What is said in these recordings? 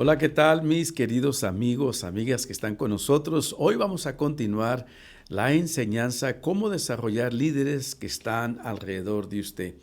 Hola, ¿qué tal mis queridos amigos, amigas que están con nosotros? Hoy vamos a continuar la enseñanza cómo desarrollar líderes que están alrededor de usted.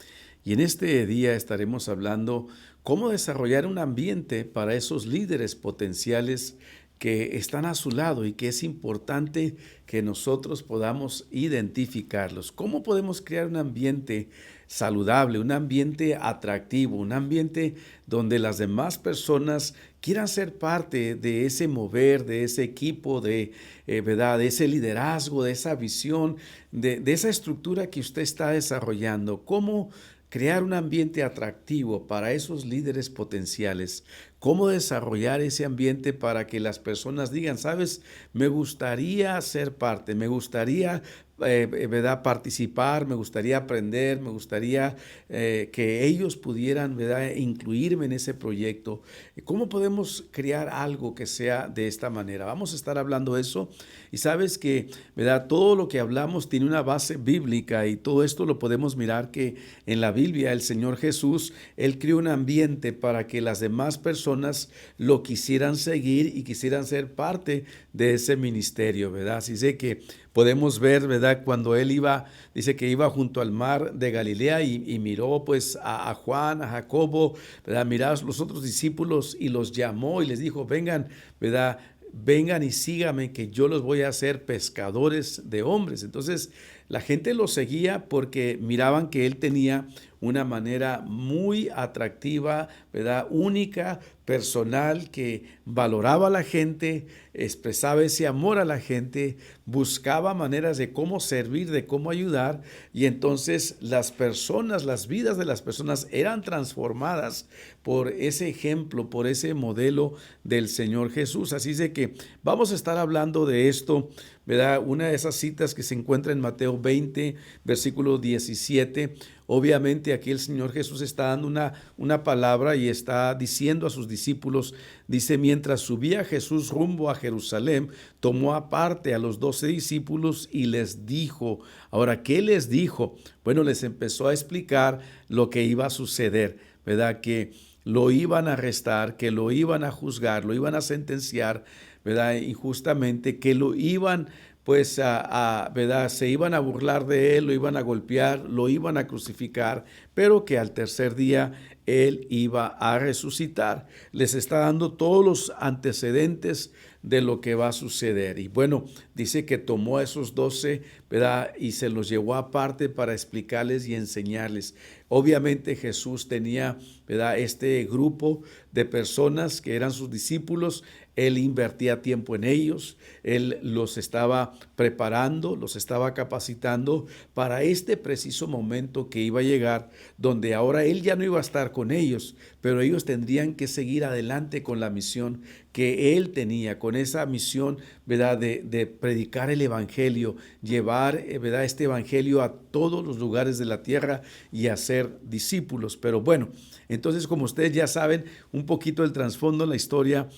Y en este día estaremos hablando cómo desarrollar un ambiente para esos líderes potenciales que están a su lado y que es importante que nosotros podamos identificarlos. ¿Cómo podemos crear un ambiente saludable, un ambiente atractivo, un ambiente donde las demás personas quieran ser parte de ese mover, de ese equipo, ¿verdad? De ese liderazgo, de esa visión, de esa estructura que usted está desarrollando? ¿Cómo crear un ambiente atractivo para esos líderes potenciales? ¿Cómo desarrollar ese ambiente para que las personas digan, sabes, me gustaría ser parte, me gustaría ¿verdad? Participar, me gustaría aprender, me gustaría que ellos pudieran, ¿verdad? Incluirme en ese proyecto? ¿Cómo podemos crear algo que sea de esta manera? Vamos a estar hablando de eso y sabes que, ¿verdad? Todo lo que hablamos tiene una base bíblica y todo esto lo podemos mirar que en la Biblia el Señor Jesús, Él creó un ambiente para que las demás personas lo quisieran seguir y quisieran ser parte de ese ministerio, ¿verdad? Así sé que podemos ver, ¿verdad? Cuando Él iba, dice que iba junto al mar de Galilea y miró pues a Juan, a Jacobo, ¿verdad? Miró a los otros discípulos y los llamó y les dijo, vengan, ¿verdad? Vengan y síganme que yo los voy a hacer pescadores de hombres. Entonces la gente lo seguía porque miraban que él tenía una manera muy atractiva, ¿verdad? Única, personal, que valoraba a la gente, expresaba ese amor a la gente, buscaba maneras de cómo servir, de cómo ayudar, y entonces las personas, las vidas de las personas eran transformadas por ese ejemplo, por ese modelo del Señor Jesús. Así es de que vamos a estar hablando de esto, ¿verdad? Una de esas citas que se encuentra en Mateo 20, versículo 17. Obviamente aquí el Señor Jesús está dando una palabra y está diciendo a sus discípulos, dice, mientras subía Jesús rumbo a Jerusalén, tomó aparte a los 12 discípulos y les dijo. Ahora, ¿qué les dijo? Bueno, les empezó a explicar lo que iba a suceder, ¿verdad? Que lo iban a arrestar, que lo iban a juzgar, lo iban a sentenciar, ¿verdad? Injustamente, que lo iban pues ¿verdad? Se iban a burlar de él, lo iban a golpear, lo iban a crucificar, pero que al tercer día él iba a resucitar. Les está dando todos los antecedentes de lo que va a suceder. Y bueno, dice que tomó a esos 12, ¿verdad? Y se los llevó aparte para explicarles y enseñarles. Obviamente Jesús tenía, ¿verdad? Este grupo de personas que eran sus discípulos. Él invertía tiempo en ellos, Él los estaba preparando, los estaba capacitando para este preciso momento que iba a llegar, donde ahora Él ya no iba a estar con ellos, pero ellos tendrían que seguir adelante con la misión que Él tenía, con esa misión, ¿verdad? De predicar el Evangelio, llevar, ¿verdad? Este Evangelio a todos los lugares de la tierra y hacer discípulos. Pero bueno, entonces como ustedes ya saben un poquito el trasfondo, la historia,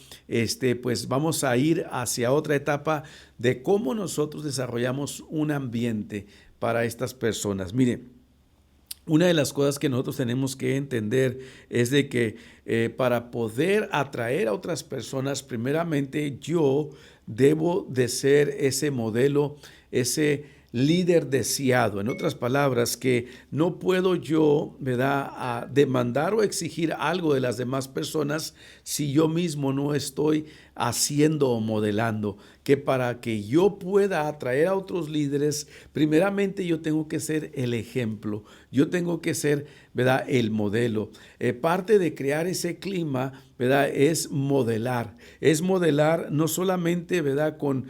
pues vamos a ir hacia otra etapa de cómo nosotros desarrollamos un ambiente para estas personas. Mire, una de las cosas que nosotros tenemos que entender es de que para poder atraer a otras personas, primeramente yo debo de ser ese modelo, ese líder deseado. En otras palabras, que no puedo yo, ¿verdad?, a demandar o exigir algo de las demás personas si yo mismo no estoy haciendo o modelando. Que para que yo pueda atraer a otros líderes, primeramente yo tengo que ser el ejemplo, yo tengo que ser, ¿verdad?, el modelo. Parte de crear ese clima, ¿verdad?, es modelar no solamente, ¿verdad?, con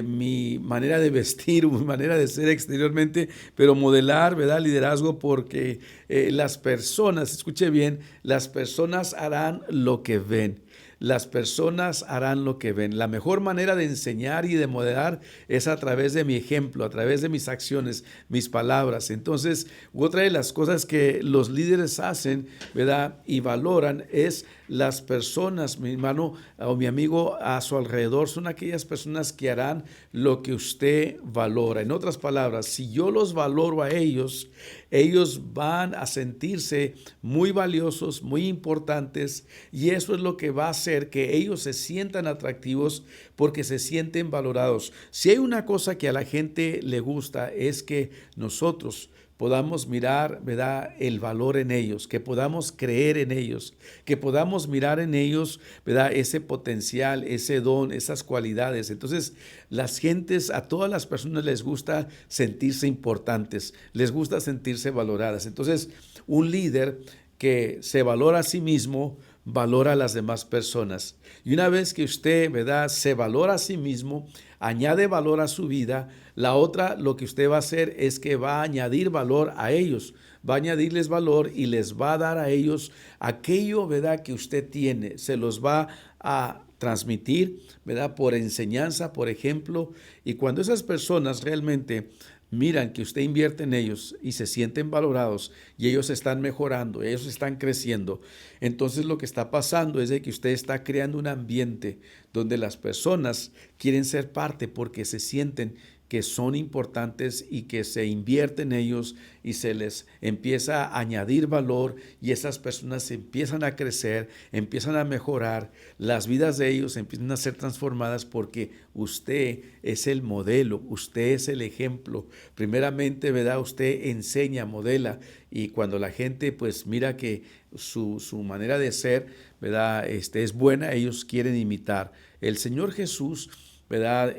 mi manera de vestir o mi manera de ser exteriormente, pero modelar, ¿verdad?, liderazgo, porque las personas, escuche bien, las personas harán lo que ven. Las personas harán lo que ven. La mejor manera de enseñar y de modelar es a través de mi ejemplo, a través de mis acciones, mis palabras. Entonces, otra de las cosas que los líderes hacen, ¿verdad?, y valoran es las personas, mi hermano o mi amigo a su alrededor, son aquellas personas que harán lo que usted valora. En otras palabras, si yo los valoro a ellos, ellos van a sentirse muy valiosos, muy importantes, y eso es lo que va a hacer que ellos se sientan atractivos porque se sienten valorados. Si hay una cosa que a la gente le gusta es que nosotros podamos mirar, ¿verdad?, el valor en ellos, que podamos creer en ellos, que podamos mirar en ellos, ¿verdad?, ese potencial, ese don, esas cualidades. Entonces, las gentes, a todas las personas les gusta sentirse importantes, les gusta sentirse valoradas. Entonces, un líder que se valora a sí mismo, valora a las demás personas. Y una vez que usted, ¿verdad?, se valora a sí mismo, añade valor a su vida, la otra, lo que usted va a hacer es que va a añadir valor a ellos, va a añadirles valor y les va a dar a ellos aquello, ¿verdad?, que usted tiene, se los va a transmitir, ¿verdad?, por enseñanza, por ejemplo, y cuando esas personas realmente miran que usted invierte en ellos y se sienten valorados y ellos están mejorando, ellos están creciendo, entonces lo que está pasando es de que usted está creando un ambiente donde las personas quieren ser parte porque se sienten que son importantes y que se invierte en ellos y se les empieza a añadir valor y esas personas empiezan a crecer, empiezan a mejorar, las vidas de ellos empiezan a ser transformadas porque usted es el modelo, usted es el ejemplo. Primeramente, ¿verdad?, usted enseña, modela, y cuando la gente pues mira que su manera de ser, ¿verdad?, es buena, ellos quieren imitar. El Señor Jesús, ¿verdad?,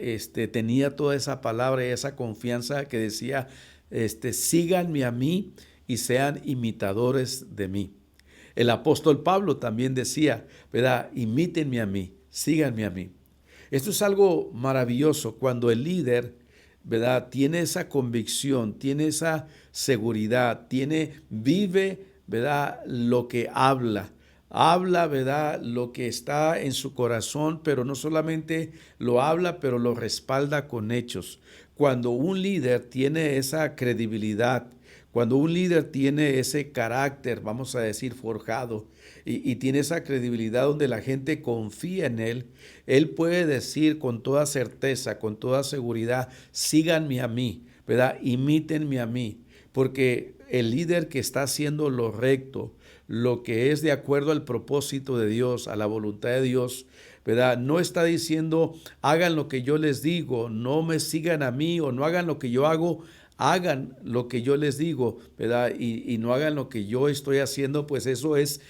tenía toda esa palabra y esa confianza que decía, síganme a mí y sean imitadores de mí. El apóstol Pablo también decía, ¿verdad?, imítenme a mí, síganme a mí. Esto es algo maravilloso cuando el líder, ¿verdad?, tiene esa convicción, tiene esa seguridad, vive, ¿verdad?, lo que habla. Habla, ¿verdad?, lo que está en su corazón, pero no solamente lo habla, pero lo respalda con hechos. Cuando un líder tiene esa credibilidad, cuando un líder tiene ese carácter, vamos a decir, forjado, y tiene esa credibilidad donde la gente confía en él puede decir con toda certeza, con toda seguridad, síganme a mí, ¿verdad?, imítenme a mí, porque el líder que está haciendo lo recto, lo que es de acuerdo al propósito de Dios, a la voluntad de Dios, ¿verdad?, no está diciendo hagan lo que yo les digo, no me sigan a mí o no hagan lo que yo hago, hagan lo que yo les digo, ¿verdad?, y no hagan lo que yo estoy haciendo, pues eso es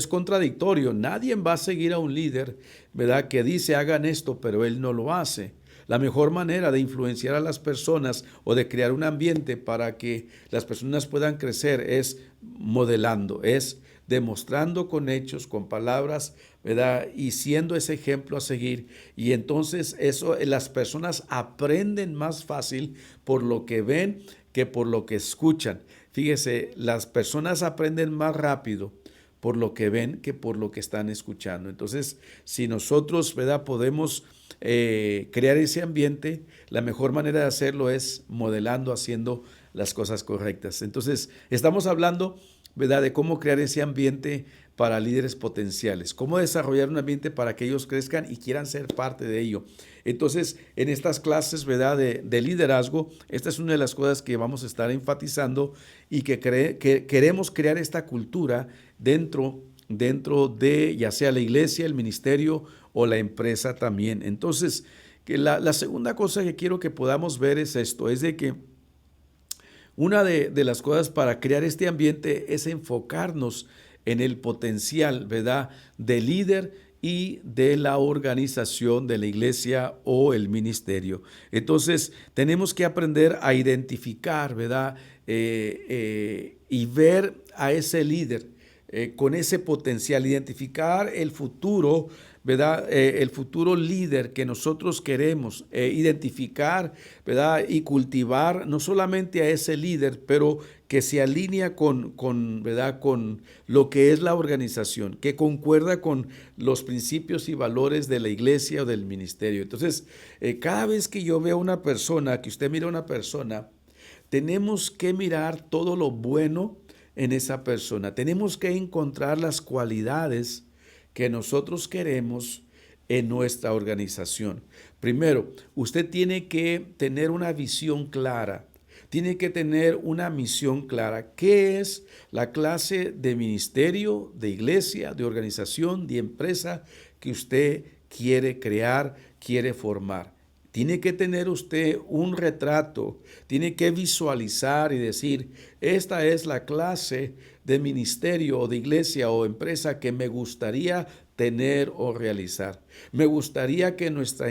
contradictorio. Nadie va a seguir a un líder, ¿verdad?, que dice hagan esto, pero él no lo hace. La mejor manera de influenciar a las personas o de crear un ambiente para que las personas puedan crecer es modelando, es demostrando con hechos, con palabras, ¿verdad?, y siendo ese ejemplo a seguir. Y entonces las personas aprenden más fácil por lo que ven que por lo que escuchan. Fíjese, las personas aprenden más rápido por lo que ven que por lo que están escuchando. Entonces, si nosotros, ¿verdad?, podemos crear ese ambiente, la mejor manera de hacerlo es modelando, haciendo las cosas correctas. Entonces, estamos hablando, ¿verdad?, de cómo crear ese ambiente para líderes potenciales, cómo desarrollar un ambiente para que ellos crezcan y quieran ser parte de ello. Entonces, en estas clases, ¿verdad?, de liderazgo, esta es una de las cosas que vamos a estar enfatizando y que queremos crear esta cultura dentro de ya sea la iglesia, el ministerio o la empresa también. Entonces, que la segunda cosa que quiero que podamos ver es esto, es de que una de las cosas para crear este ambiente es enfocarnos en el potencial, ¿verdad?, del líder y de la organización de la iglesia o el ministerio. Entonces, tenemos que aprender a identificar, ¿verdad?, y ver a ese líder con ese potencial, identificar el futuro, ¿verdad?, el futuro líder que nosotros queremos, identificar, ¿verdad?, y cultivar no solamente a ese líder, pero que se alinea ¿verdad?, con lo que es la organización, que concuerda con los principios y valores de la iglesia o del ministerio. Entonces, cada vez que yo veo una persona, que usted mira a una persona, tenemos que mirar todo lo bueno en esa persona. Tenemos que encontrar las cualidades, que nosotros queremos en nuestra organización. Primero, usted tiene que tener una visión clara. Tiene que tener una misión clara. ¿Qué es la clase de ministerio, de iglesia, de organización, de empresa que usted quiere crear, quiere formar? Tiene que tener usted un retrato, tiene que visualizar y decir, esta es la clase de ministerio o de iglesia o empresa que me gustaría tener o realizar. Me gustaría que nuestro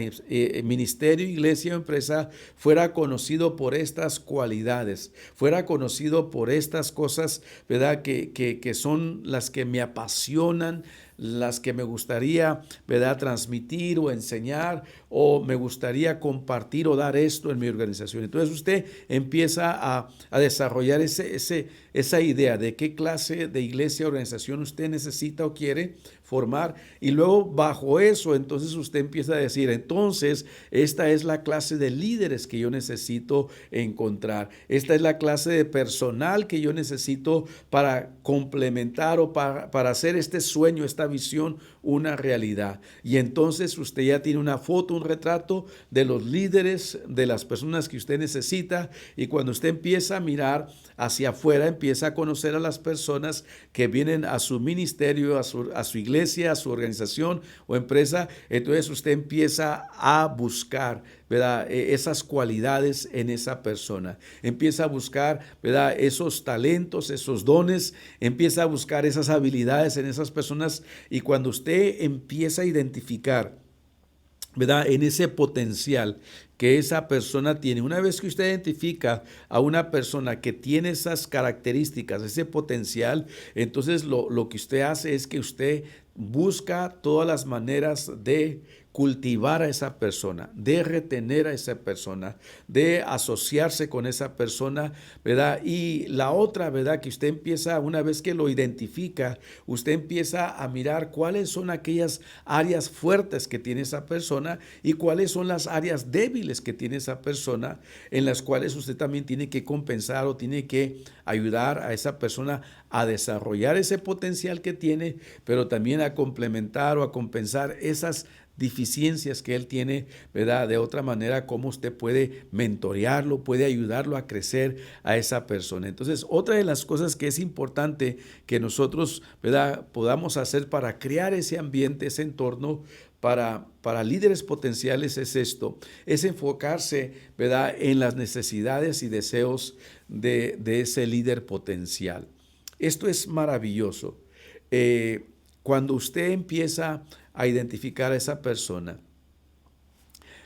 ministerio, iglesia o empresa fuera conocido por estas cualidades, fuera conocido por estas cosas, ¿verdad? Que son las que me apasionan, las que me gustaría, ¿verdad?, transmitir o enseñar, o me gustaría compartir o dar esto en mi organización. Entonces usted empieza a desarrollar esa idea de qué clase de iglesia o organización usted necesita o quiere formar, y luego bajo eso entonces usted empieza a decir, entonces esta es la clase de líderes que yo necesito encontrar, esta es la clase de personal que yo necesito para complementar o para hacer este sueño, esta visión, una realidad. Y entonces usted ya tiene una foto, un retrato de los líderes, de las personas que usted necesita, y cuando usted empieza a mirar hacia afuera, empieza a conocer a las personas que vienen a su ministerio, a su iglesia, a su organización o empresa, entonces usted empieza a buscar, ¿verdad?, esas cualidades en esa persona. Empieza a buscar, ¿verdad?, esos talentos, esos dones, empieza a buscar esas habilidades en esas personas, y cuando usted empieza a identificar, ¿verdad?, en ese potencial que esa persona tiene. Una vez que usted identifica a una persona que tiene esas características, ese potencial, entonces lo que usted hace es que usted busca todas las maneras de cultivar a esa persona, de retener a esa persona, de asociarse con esa persona, ¿verdad? Y la otra, ¿verdad?, que usted empieza, una vez que lo identifica, usted empieza a mirar cuáles son aquellas áreas fuertes que tiene esa persona y cuáles son las áreas débiles que tiene esa persona, en las cuales usted también tiene que compensar o tiene que ayudar a esa persona a desarrollar ese potencial que tiene, pero también a complementar o a compensar esas deficiencias que él tiene, ¿verdad? De otra manera, cómo usted puede mentorearlo, puede ayudarlo a crecer a esa persona. Entonces, otra de las cosas que es importante que nosotros, ¿verdad?, podamos hacer para crear ese ambiente, ese entorno para líderes potenciales es esto, es enfocarse, ¿verdad?, en las necesidades y deseos de ese líder potencial. Esto es maravilloso. Cuando usted empieza a identificar a esa persona,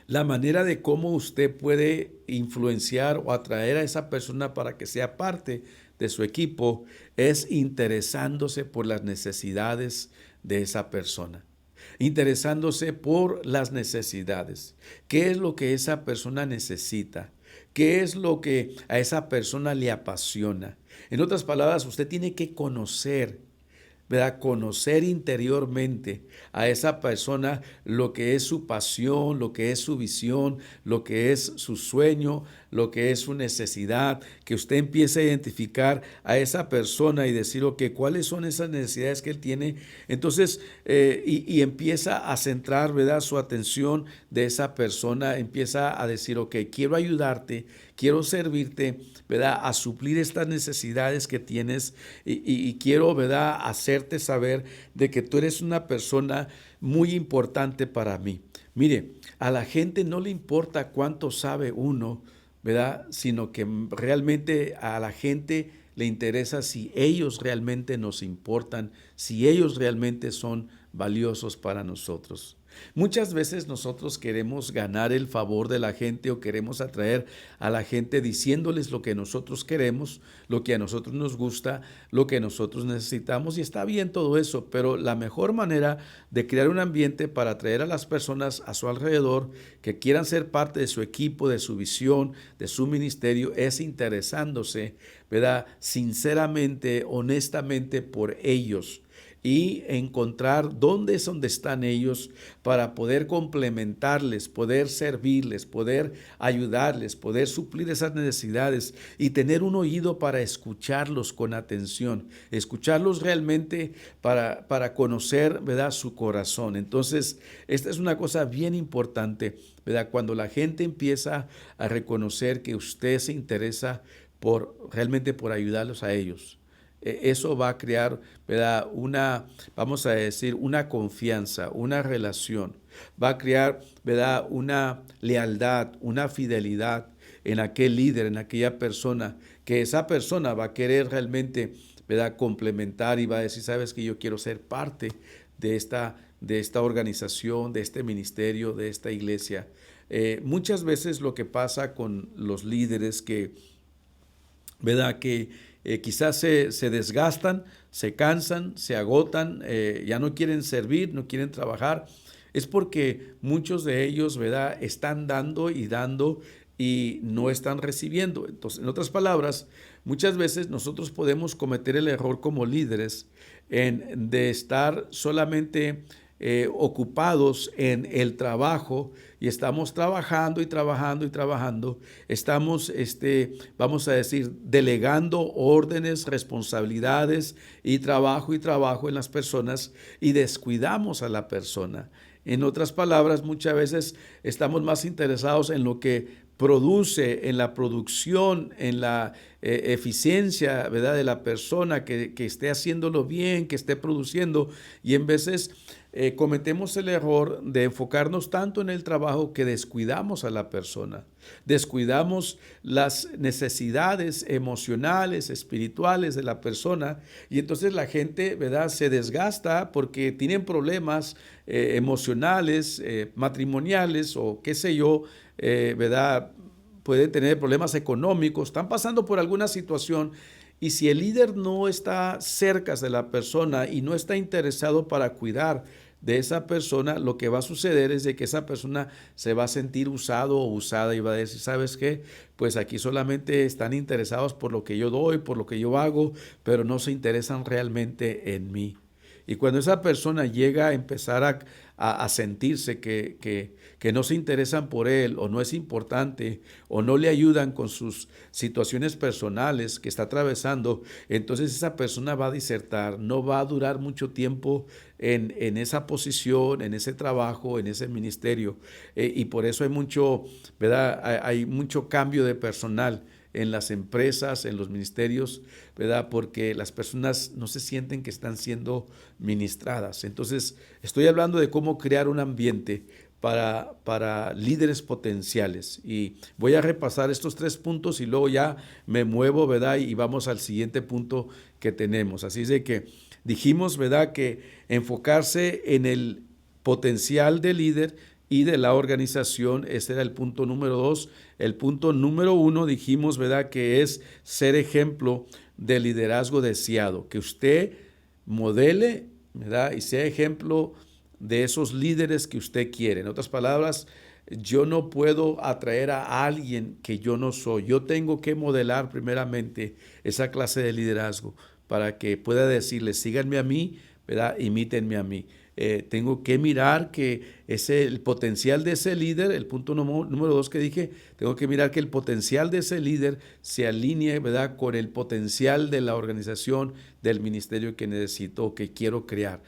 la manera de cómo usted puede influenciar o atraer a esa persona para que sea parte de su equipo es interesándose por las necesidades de esa persona. Interesándose por las necesidades. ¿Qué es lo que esa persona necesita? ¿Qué es lo que a esa persona le apasiona? En otras palabras, usted tiene que conocer, ¿verdad?, conocer interiormente a esa persona, lo que es su pasión, lo que es su visión, lo que es su sueño, lo que es su necesidad, que usted empiece a identificar a esa persona y decir, ok, ¿cuáles son esas necesidades que él tiene? Entonces, y empieza a centrar, ¿verdad?, su atención de esa persona, empieza a decir, ok, quiero ayudarte, quiero servirte, ¿verdad?, a suplir estas necesidades que tienes y quiero, ¿verdad?, hacerte saber de que tú eres una persona muy importante para mí. Mire, a la gente no le importa cuánto sabe uno, ¿verdad?, sino que realmente a la gente le interesa si ellos realmente nos importan, si ellos realmente son valiosos para nosotros. Muchas veces nosotros queremos ganar el favor de la gente o queremos atraer a la gente diciéndoles lo que nosotros queremos, lo que a nosotros nos gusta, lo que nosotros necesitamos, y está bien todo eso, pero la mejor manera de crear un ambiente para atraer a las personas a su alrededor que quieran ser parte de su equipo, de su visión, de su ministerio, es interesándose, ¿verdad?, sinceramente, honestamente por ellos. y encontrar dónde es donde están ellos para poder complementarles, poder servirles, poder ayudarles, poder suplir esas necesidades y tener un oído para escucharlos con atención, escucharlos realmente para conocer, ¿verdad?, su corazón. Entonces, esta es una cosa bien importante, ¿verdad? Cuando la gente empieza a reconocer que usted se interesa realmente por ayudarlos a ellos. Eso va a crear, ¿verdad?, vamos a decir, una confianza, una relación. Va a crear, ¿verdad?, una lealtad, una fidelidad en aquel líder, en aquella persona, que esa persona va a querer realmente, ¿verdad?, complementar y va a decir, sabes que yo quiero ser parte de esta organización, de este ministerio, de esta iglesia. Muchas veces lo que pasa con los líderes ¿verdad?, que quizás se desgastan, se cansan, se agotan, ya no quieren servir, no quieren trabajar, es porque muchos de ellos, ¿verdad?, están dando y no están recibiendo. Entonces, en otras palabras, muchas veces nosotros podemos cometer el error como líderes de estar solamente ocupados en el trabajo y estamos trabajando y trabajando y trabajando. Estamos, vamos a decir, delegando órdenes, responsabilidades y trabajo en las personas y descuidamos a la persona. En otras palabras, muchas veces estamos más interesados en lo que produce, en la producción, en la eficiencia, ¿verdad?, de la persona, que esté haciéndolo bien, que esté produciendo, y en veces cometemos el error de enfocarnos tanto en el trabajo que descuidamos a la persona, descuidamos las necesidades emocionales, espirituales de la persona, y entonces la gente, ¿verdad?, se desgasta porque tienen problemas emocionales, matrimoniales o qué sé yo, ¿verdad? Pueden tener problemas económicos, están pasando por alguna situación y si el líder no está cerca de la persona y no está interesado para cuidar de esa persona, lo que va a suceder es de que esa persona se va a sentir usado o usada y va a decir, ¿sabes qué? Pues aquí solamente están interesados por lo que yo doy, por lo que yo hago, pero no se interesan realmente en mí. Y cuando esa persona llega a empezar a sentirse que no se interesan por él o no es importante o no le ayudan con sus situaciones personales que está atravesando, entonces esa persona va a disertar, no va a durar mucho tiempo en esa posición, en ese trabajo, en ese ministerio. Y por eso hay mucho, ¿verdad? Hay mucho cambio de personal en las empresas, en los ministerios, ¿verdad? Porque las personas no se sienten que están siendo ministradas. Entonces, estoy hablando de cómo crear un ambiente para líderes potenciales. Y voy a repasar estos 3 puntos y luego ya me muevo, ¿verdad? Y vamos al siguiente punto que tenemos. Así es de que dijimos, ¿verdad?, que enfocarse en el potencial del líder y de la organización, ese era el punto número 2. El punto número 1 dijimos, ¿verdad?, que es ser ejemplo de liderazgo deseado, que usted modele, ¿verdad?, y sea ejemplo de esos líderes que usted quiere. En otras palabras, yo no puedo atraer a alguien que yo no soy. Yo tengo que modelar primeramente esa clase de liderazgo para que pueda decirles, síganme a mí, ¿verdad?, imítenme a mí. Tengo que mirar que el potencial de ese líder, el punto número 2 que dije, tengo que mirar que el potencial de ese líder se alinee, ¿verdad?, con el potencial de la organización, del ministerio que necesito o que quiero crear.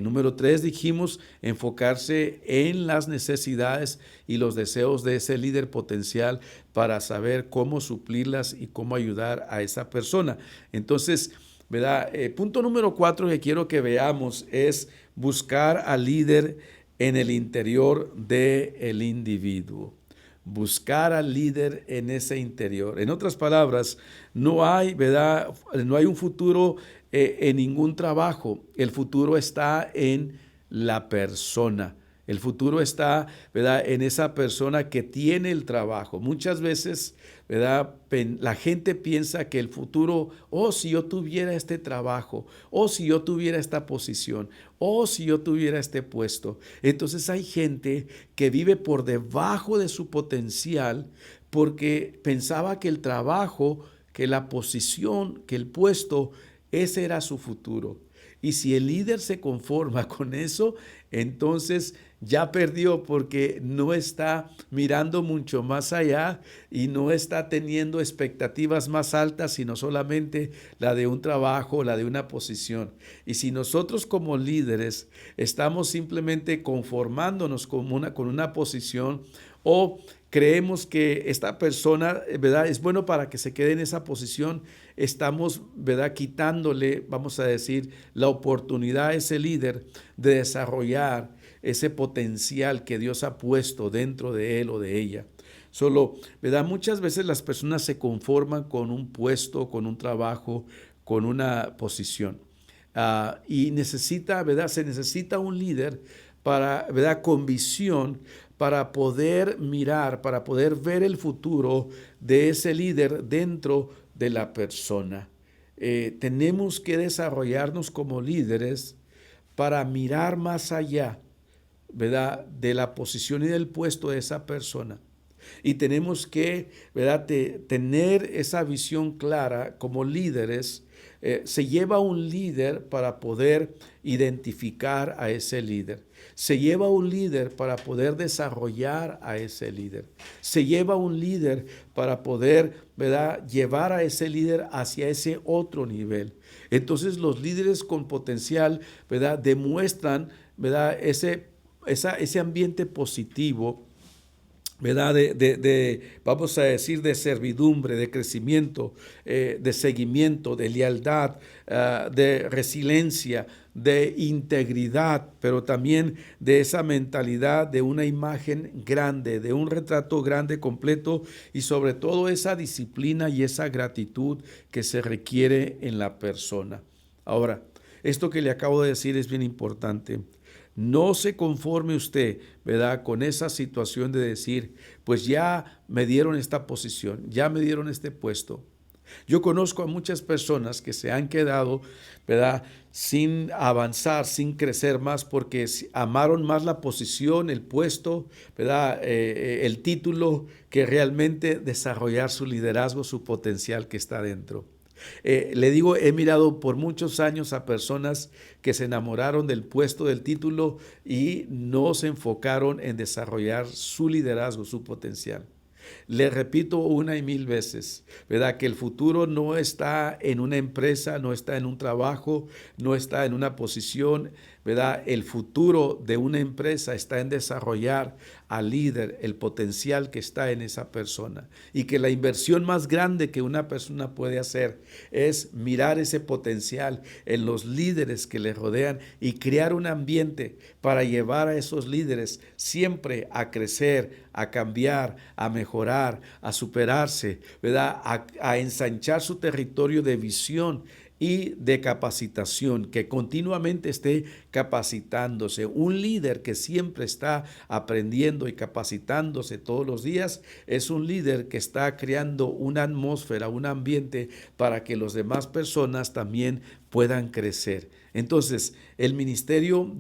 Número 3 dijimos enfocarse en las necesidades y los deseos de ese líder potencial para saber cómo suplirlas y cómo ayudar a esa persona. Entonces, ¿verdad? Punto número 4 que quiero que veamos es buscar al líder en el interior del individuo. Buscar al líder en ese interior. En otras palabras, no hay, ¿verdad?, no hay un futuro en ningún trabajo. El futuro está en la persona. El futuro está, ¿verdad?, en esa persona que tiene el trabajo. Muchas veces, ¿verdad?, la gente piensa que el futuro, si yo tuviera este trabajo, si yo tuviera esta posición, si yo tuviera este puesto. Entonces hay gente que vive por debajo de su potencial porque pensaba que el trabajo, que la posición, que el puesto, ese era su futuro. Y si el líder se conforma con eso, entonces ya perdió porque no está mirando mucho más allá y no está teniendo expectativas más altas, sino solamente la de un trabajo, la de una posición. Y si nosotros como líderes estamos simplemente conformándonos con una posición o creemos que esta persona, ¿verdad?, es bueno para que se quede en esa posición, estamos, ¿verdad?, quitándole, vamos a decir, la oportunidad a ese líder de desarrollar ese potencial que Dios ha puesto dentro de él o de ella. Solo, ¿verdad?, muchas veces las personas se conforman con un puesto, con un trabajo, con una posición. Y necesita, ¿verdad?, se necesita un líder para, ¿verdad?, con visión, para poder mirar, para poder ver el futuro de ese líder dentro de la persona. Tenemos que desarrollarnos como líderes para mirar más allá, ¿verdad?, de la posición y del puesto de esa persona. Y tenemos que, ¿verdad?, tener esa visión clara como líderes. Se lleva un líder para poder identificar a ese líder. Se lleva un líder para poder desarrollar a ese líder. Se lleva un líder para poder, ¿verdad?, llevar a ese líder hacia ese otro nivel. Entonces los líderes con potencial, ¿verdad?, demuestran, ¿verdad?, ese ambiente positivo, ¿verdad?, vamos a decir, de servidumbre, de crecimiento, de seguimiento, de lealtad, de resiliencia, de integridad, pero también de esa mentalidad de una imagen grande, de un retrato grande, completo, y sobre todo esa disciplina y esa gratitud que se requiere en la persona. Ahora, esto que le acabo de decir es bien importante. No se conforme usted, ¿verdad?, con esa situación de decir, pues ya me dieron esta posición, ya me dieron este puesto. Yo conozco a muchas personas que se han quedado, ¿verdad?, sin avanzar, sin crecer más, porque amaron más la posición, el puesto, ¿verdad?, el título, que realmente desarrollar su liderazgo, su potencial que está dentro. Le digo, he mirado por muchos años a personas que se enamoraron del puesto, del título, y no se enfocaron en desarrollar su liderazgo, su potencial. Le repito una y mil veces, ¿verdad?, que el futuro no está en una empresa, no está en un trabajo, no está en una posición, ¿verdad? El futuro de una empresa está en desarrollar al líder, el potencial que está en esa persona. Y que la inversión más grande que una persona puede hacer es mirar ese potencial en los líderes que le rodean y crear un ambiente para llevar a esos líderes siempre a crecer, a cambiar, a mejorar, a superarse, ¿verdad?, a ensanchar su territorio de visión y de capacitación, que continuamente esté capacitándose. Un líder que siempre está aprendiendo y capacitándose todos los días es un líder que está creando una atmósfera, un ambiente para que las demás personas también puedan crecer. Entonces, el ministerio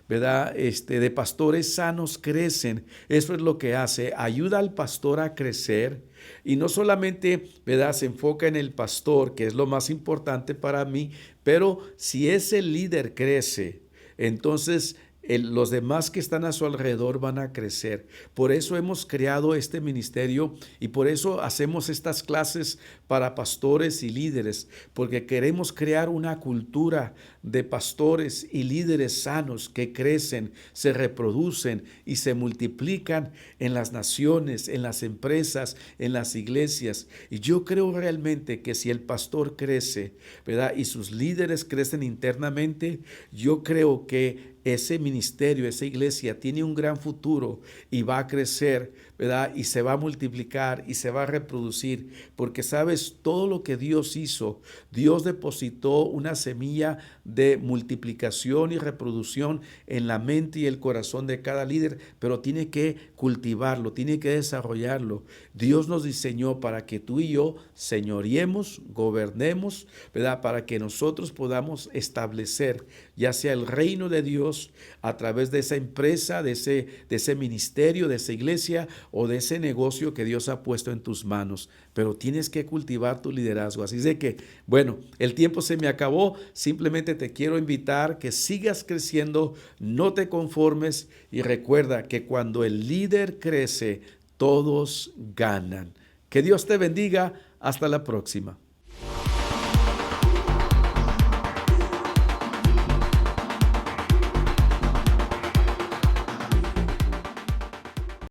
¿verdad?, de pastores sanos crecen. Eso es lo que hace, ayuda al pastor a crecer, y no solamente, ¿verdad?, se enfoca en el pastor, que es lo más importante para mí, pero si ese líder crece, entonces los demás que están a su alrededor van a crecer. Por eso hemos creado este ministerio y por eso hacemos estas clases para pastores y líderes, porque queremos crear una cultura de pastores y líderes sanos que crecen, se reproducen y se multiplican en las naciones, en las empresas, en las iglesias. Y yo creo realmente que si el pastor crece, ¿verdad?, y sus líderes crecen internamente, yo creo que ese ministerio, esa iglesia tiene un gran futuro y va a crecer, ¿verdad?, y se va a multiplicar y se va a reproducir, porque sabes, todo lo que Dios hizo, Dios depositó una semilla de multiplicación y reproducción en la mente y el corazón de cada líder, pero tiene que cultivarlo, tiene que desarrollarlo. Dios nos diseñó para que tú y yo señoreemos, gobernemos, ¿verdad?, para que nosotros podamos establecer ya sea el reino de Dios Dios a través de esa empresa, de ese ministerio, de esa iglesia o de ese negocio que Dios ha puesto en tus manos. Pero tienes que cultivar tu liderazgo. Así de que, bueno, el tiempo se me acabó. Simplemente te quiero invitar que sigas creciendo, no te conformes y recuerda que cuando el líder crece, todos ganan. Que Dios te bendiga. Hasta la próxima.